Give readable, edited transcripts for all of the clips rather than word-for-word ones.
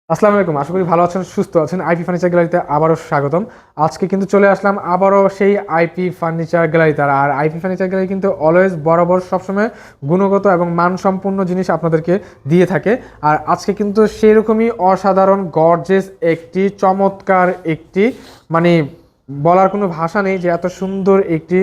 আসসালামু আলাইকুম। আশা করি ভালো আছেন, সুস্থ আছেন। আইপি ফার্নিচার গ্যালারিতে আবারও স্বাগতম। আজকে কিন্তু চলে আসলাম আবারও সেই আইপি ফার্নিচার গ্যালারিতে। আর আইপি ফার্নিচার গ্যালারি কিন্তু অলওয়েজ বরাবর সবসময় গুণগত এবং মানসম্পন্ন জিনিস আপনাদেরকে দিয়ে থাকে। আর আজকে কিন্তু সেরকমই অসাধারণ গর্জেস একটি চমৎকার একটি মানে বলার কোনো ভাষা নেই যে এত সুন্দর একটি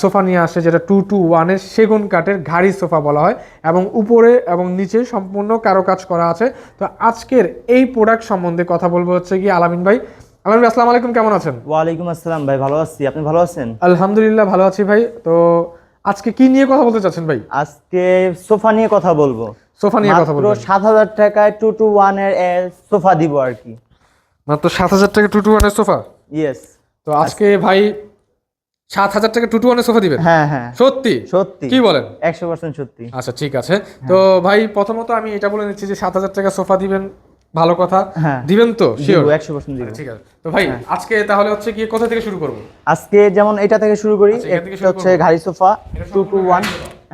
সোফা নিয়ে আসে, যেটা 2-to-1-এর সেগুন কাঠের ঘাড়ি সোফা বলা হয় এবং উপরে এবং নিচে সম্পূর্ণ কারুকাজ করা আছে। তো আজকের এই প্রোডাক্ট সম্বন্ধে কথা বলবো হচ্ছে কি আলামিন ভাই। আলামিন ভাই, আসসালামু আলাইকুম, কেমন আছেন? ওয়ালাইকুম আসসালাম ভাই, ভালো আছি। আপনি ভালো আছেন? আলহামদুলিল্লাহ ভালো আছি ভাই। তো আজকে কি নিয়ে কথা বলতে চাচ্ছেন ভাই? আজকে সোফা নিয়ে কথা বলবো। সোফা নিয়ে কথা বলবো। মাত্র 7,000 টাকায় 2-to-1 এর সোফা দিব আর কি। মাত্র 7,000 টাকা 2-to-1-এর সোফা? ইয়েস। তো আজকে ভাই 7,000 টাকা 2-to-1-এর সোফা দিবেন? হ্যাঁ হ্যাঁ, সত্যি সত্যি। কি বলেন? 100% সত্যি। আচ্ছা ঠিক আছে। তো ভাই প্রথমত আমি এটা বলে নিচ্ছি যে 7,000 টাকা সোফা দিবেন, ভালো কথা। হ্যাঁ, দিবেন তো শিওর? 100% দিব। ঠিক আছে। তো ভাই আজকে তাহলে হচ্ছে কি কোথা থেকে শুরু করব? আজকে যেমন এটা থেকে শুরু করি। আচ্ছা, এখান থেকে এটা শুরু হচ্ছে করবো। ঘাড়ি সোফা এটা 2-to-1।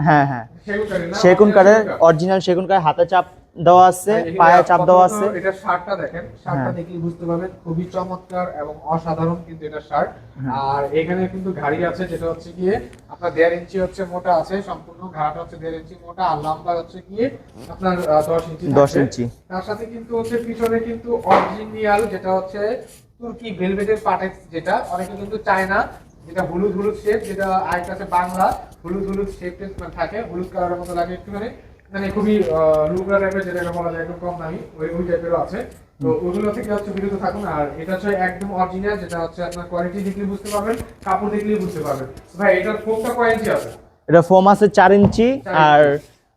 হ্যাঁ হ্যাঁ, সেগুন কাঠের না? সেগুন কাঠের অরিজিনাল সেগুন কাঠের, হাতে চাপ দেওয়া আছে, পায়ে চাপ দেওয়া আছে। এটা শার্টটা দেখেন, শার্টটা দেখলেই বুঝতে পারবেন খুবই চমৎকার এবং অসাধারণ কিন্তু এটা শার্ট। আর এখানে কিন্তু ঘাড়ি আছে, যেটা হচ্ছে গিয়ে আপনার 1.5 ইঞ্চি হচ্ছে মোটা আছে, সম্পূর্ণ ঘাড়টা হচ্ছে 1.5 ইঞ্চি মোটা, আর লম্বা হচ্ছে গিয়ে আপনার 10 ইঞ্চি 10 থাকবে। ইঞ্চি। তার সাথে কিন্তু হচ্ছে পিছনে কিন্তু অরিজিনাল যেটা হচ্ছে তুর্কি ভেলভেটের পাটেক্স, যেটা অনেকে কিন্তু চায় না, যেটা হলুদ হলুদ শেপ, যেটা আরেকটা আছে বাংলা হলুদ হলুদ শেপ থাকে, হলুদ কালারের মতো লাগে একটুখানি, মানে খুবই লুগরা টাইপের, যেটাকে বলা যায় একদম কম দামি, ওই টাইপেরও আছে। তো ওগুলো থেকে হচ্ছে বিরত থাকুন। আর এটা হচ্ছে একদম অরিজিনাল, যেটা হচ্ছে আপনার কোয়ালিটি দেখলে বুঝতে পারবেন, কাপড় দেখলেই বুঝতে পারবেন। ভাই এটার ফোমটা কয় ইঞ্চি আছে? এটা ফোম আছে 4 ইঞ্চি, আর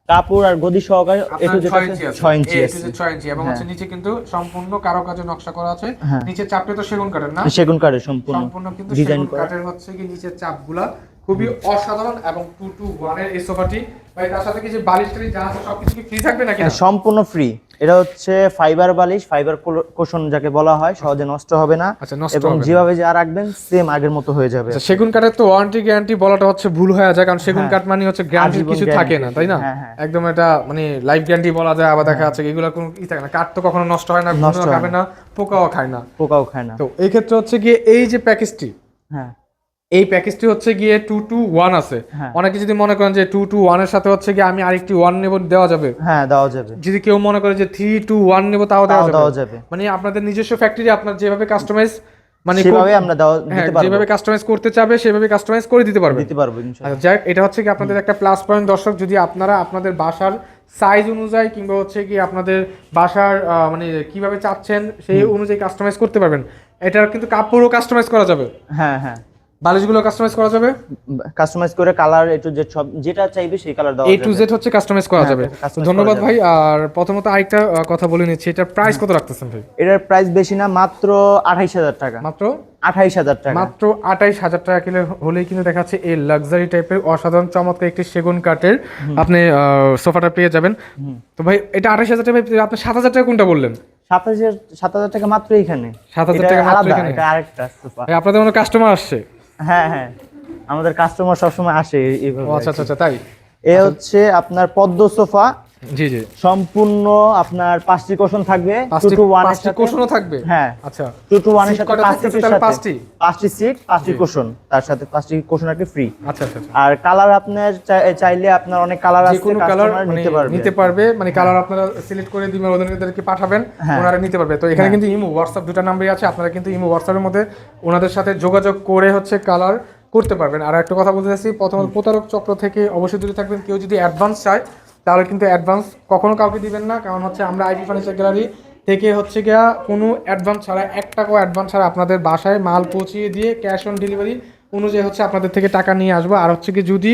কাপড় আর গদি সহকারে আপনার 6 ইঞ্চি আছে। 6 ইঞ্চি এই আছে। 6 ইঞ্চি এবং হচ্ছে নিচে কিন্তু সম্পূর্ণ কারুকাজে নকশা করা আছে। হ্যাঁ। নিচে চাপটা তো সেগুন কাঠের না? সেগুন কাঠের সম্পূর্ণ সম্পূর্ণ কিন্তু ডিজাইন সেগুন করা। কাঠের হচ্ছে কি নিচের চাপগুলা খুবই অসাধারণ এবং 2-to-1 এর এই সোফাটি। ভাই তার সাথে কি যে বালিশ টালিশ যা আছে সবকিছু কি ফ্রি থাকবে নাকি না? সম্পূর্ণ ফ্রি। এটা হচ্ছে ফাইবার বালিশ, ফাইবার কুশন যাকে বলা হয়, সহজে নষ্ট হবে না। আচ্ছা, নষ্ট এবং হবে না। যেভাবে যা রাখবেন সেম আগের মতো হয়ে যাবে। আচ্ছা, সেগুন কাঠের তো ওয়ারেন্টি গ্যারান্টি বলাটা হচ্ছে ভুল হয়ে যায়, কারণ সেগুন হ্যাঁ। কাঠ মানে হচ্ছে গ্যারান্টির আজীবন কিছু থাকে না, তাই না? হ্যাঁ, হ্যাঁ। একদম এটা মানে লাইফ গ্যারান্টি বলা যায়, আবার দেখা যাচ্ছে এগুলো কোনো ই থাকে না, কাঠ তো কখনো নষ্ট হয় না, নষ্ট ঘুণও হয় খাবে না, পোকাও খায় না। পোকাও খায় না। তো এই ক্ষেত্রে হচ্ছে গিয়ে এই যে প্যাকেজটি, হ্যাঁ এই প্যাকেজটি হচ্ছে গিয়ে 2-to-1 আছে। হ্যাঁ। অনেকে যদি মনে করেন যে 2-to-1 এর সাথে হচ্ছে গিয়ে আমি আরেকটি 1 নেব, দেওয়া যাবে। হ্যাঁ, দেওয়া যাবে। যদি কেউ মনে করে যে 3-to-1 নেব, তাও তাও দেওয়া দেওয়া যাবে। যাবে। মানে আপনাদের নিজস্ব ফ্যাক্টরি, আপনার যেভাবে কাস্টমাইজ মানে সেভাবে আমরা হ্যাঁ, দিতে পারবো। যেভাবে কাস্টমাইজ করতে চাবে সেভাবে কাস্টমাইজ করে দিতে পারবে। দিতে পারবো ইনশাআল্লাহ। আচ্ছা যাক, এটা হচ্ছে কি আপনাদের একটা প্লাস পয়েন্ট দর্শক, যদি আপনারা আপনাদের বাসার সাইজ অনুযায়ী কিংবা হচ্ছে কি আপনাদের বাসার মানে কিভাবে চাচ্ছেন সেই অনুযায়ী কাস্টমাইজ করতে পারবেন। এটার কিন্তু কাপড়ও কাস্টমাইজ করা যাবে, হ্যাঁ হ্যাঁ, বালিশগুলো কাস্টমাইজ করা যাবে, কাস্টমাইজ করে কালার A to Z সব যেটা চাইবে সেই কালার দেওয়া A যাবে। to Z হচ্ছে কাস্টমাইজ করা হ্যাঁ, যাবে। customize ধন্যবাদ করা ভাই। আর প্রথমত আরেকটা কথা বলে নিচ্ছি, এটার প্রাইস কত রাখতেছেন ভাই? এটার প্রাইস বেশি না, মাত্র 28,000 টাকা। মাত্র 28,000 টাকা। মাত্র 28,000 টাকা কিলো হলেই কিন্তু দেখা যাচ্ছে এই লাক্সারি টাইপের অসাধারণ চমৎকার একটি সেগুন কাঠের আপনি সোফাটা পেয়ে যাবেন। তো ভাই এটা 28,000 টাকা, আপনি 7,000 টাকা কোনটা বললেন? 7,000 টাকা মাত্র এখানে। 7,000 এটা টাকা মাত্র আলাদা, এখানে? এটা আরেকটা সোফা। ভাই আপনাদের মনে কাস্টমার আসছে? হ্যাঁ হ্যাঁ, আমাদের কাস্টমার সবসময় আসে এইভাবে। ও আচ্ছা আচ্ছা আচ্ছা, তাই? এ হচ্ছে আপনার পদ্ম সোফা, জি জি। সম্পূর্ণ আপনার 5টি কুশন থাকবে। 5টি 2-to-1 এর সাথে কুশনও থাকবে? হ্যাঁ আচ্ছা। 2-to-1 এর সিট সাথে কয়টা 5টি থাকতেছে সিট, তাহলে? সাথে 5টি সিট, 5টি কুশন, তার সাথে 5টি কুশন একটা ফ্রি। আচ্ছা আচ্ছা আচ্ছা। আর কালার আপনার চাইলে আপনার অনেক কালার যে আছে, কোনো কালার কাস্টমার নিতে পারবে, মানে কালার আপনারা সিলেক্ট করে দিবেন, ওদেরকে পাঠাবেন, হ্যাঁ। ওনারা নিতে পারবে। তো এখানে কিন্তু ইমো হোয়াটসঅ্যাপ দুটো নাম্বারই আছে, আপনারা কিন্তু ইমো হোয়াটসঅ্যাপের মধ্যে ওনাদের সাথে যোগাযোগ করে হচ্ছে কালার করতে পারবেন। আর একটা কথা বলতে চাচ্ছি, প্রথমত প্রতারক চক্র থেকে অবশ্যই দূরে থাকবেন। কেউ যদি অ্যাডভান্স চায় তাহলে কিন্তু অ্যাডভান্স কখনো কাউকে দিবেন না, কারণ হচ্ছে আমরা আইপি ফার্নিচার গ্যালারি থেকে হচ্ছে গিয়া কোনো অ্যাডভান্স ছাড়া, 1 টাকাও অ্যাডভান্স ছাড়া আপনাদের বাসায় মাল পৌঁছিয়ে দিয়ে ক্যাশ অন ডেলিভারি অনুযায়ী হচ্ছে আপনাদের থেকে টাকা নিয়ে আসবো। আর হচ্ছে কি যদি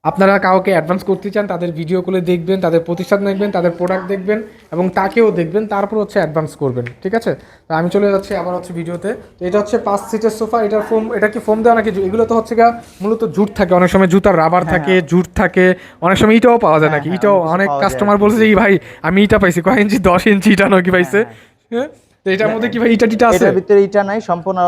আপনারা কাউকে অ্যাডভান্স করতে চান, তাদের ভিডিও কলে দেখবেন, তাদের প্রতিষ্ঠান দেখবেন, তাদের প্রোডাক্ট দেখবেন এবং তাকেও দেখবেন, তারপর হচ্ছে অ্যাডভান্স করবেন, ঠিক আছে? তো আমি চলে যাচ্ছি আবার হচ্ছে ভিডিওতে। তো এটা হচ্ছে 5 সিটের সোফা, এটার ফোম, এটা কি ফোম দেওয়া নাকি? এগুলো তো হচ্ছে গা মূলত জুট থাকে, অনেক সময় জুতার রাবার থাকে, জুট থাকে, অনেক সময় ইটাও পাওয়া যায় নাকি? ইটাও অনেক কাস্টমার বলছে যে ভাই আমি ইটা পাইছি, কয় ইঞ্চি? 10 ইঞ্চি ইটা নাকি পাইছে? হ্যাঁ, তো এটার মধ্যে কি ভাই ইটা টিটা আছে? এটার ভিতরে ইটা নাই, সম্পূর্ণ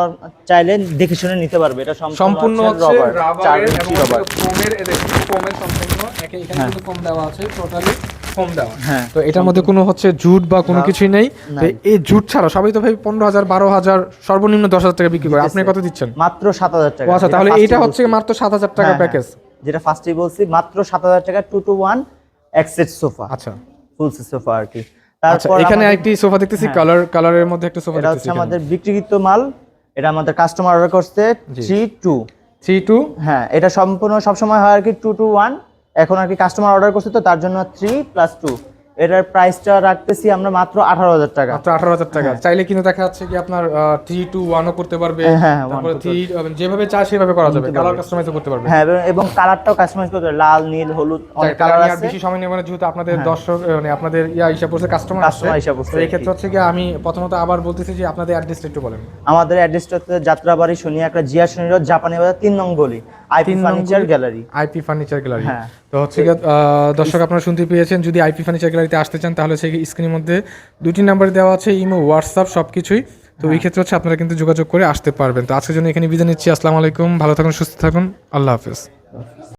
চাইলে দেখে শুনে নিতে পারবে। এটা সম্পূর্ণ হচ্ছে রাবার, 4 রাবারের ইঞ্চি এবং রাবার। ফোমের, এদের ফোমের সম্পূর্ণ এখানে কিন্তু ফোম দেওয়া আছে টোটালি ফোম দেওয়া। হ্যাঁ। তো এটার মধ্যে কোনো হচ্ছে জুট বা কোনো কিছুই নেই। তো এই জুট ছাড়া সবাই তো ভাই 15,000 12,000 সর্বনিম্ন 10,000 টাকা বিক্রি করে, আপনি কত দিচ্ছেন? মাত্র 7,000 টাকা। আচ্ছা, তাহলে এটা হচ্ছে মাত্র 7,000 টাকা প্যাকেজ, যেটা ফার্স্টেই বলছি, মাত্র 7,000 টাকা 2 to 1 এক্সেট সোফা। আচ্ছা ফুল সোফা আর কি। আচ্ছা, এখানে একটি সোফা দেখতেছি, কালারের মধ্যে একটা সোফা এটা দেখতেছি। হচ্ছে আমাদের বিক্রিকৃত মাল, এটা আমাদের কাস্টমার অর্ডার করছে 3-2। হ্যাঁ, এটা সম্পূর্ণ সবসময় হয় আর কি 2 to 1, এখন আর কি কাস্টমার অর্ডার করছে তো তার জন্য 3+2। এটার প্রাইসটা রাখতেছি আমরা মাত্র 18,000 টাকা। মাত্র 18,000 টাকা। চাইলে কিন্তু দেখা যাচ্ছে কি আপনার 3 to 1 ও করতে পারবে, তারপরে 3 যেভাবে চায় সেভাবে করা যাবে, কালার কাস্টমাইজ করতে পারবে। হ্যাঁ, এবং কালারটাও কাস্টমাইজ করতে পারবে, লাল, নীল, হলুদ, অনেক কালার আছে। বেশি সময় নেব না, যেহেতু আপনাদের দর্শক মানে আপনাদের হিসাব করছে কাস্টমার হিসাব করছে। এই ক্ষেত্রে হচ্ছে কি আমি প্রথমত আবার বলতেছি যে আপনাদের অ্যাড্রেসটা একটু বলেন। আমাদের অ্যাড্রেসটা হচ্ছে যাত্রাবাড়ি শনিয়াকড়া জিয়া শনি রোড, জাপানি বাজার 3 নং গলি, IP furniture gallery. IP furniture gallery. তো হচ্ছে কি দর্শক আপনারা শুনতে পেয়েছেন, যদি আইপি ফার্নিচার গ্যালারিতে আসতে চান তাহলে সেই স্ক্রিনের মধ্যে 2টি নাম্বার দেওয়া আছে, ইমো, হোয়াটসঅ্যাপ সবকিছুই। তো এই ক্ষেত্রে হচ্ছে আপনারা কিন্তু যোগাযোগ করে আসতে পারবেন। তো আজকের জন্য এখানে বিদায় নিচ্ছি। আসসালামু আলাইকুম, ভালো থাকুন, সুস্থ থাকুন, আল্লাহ হাফেজ।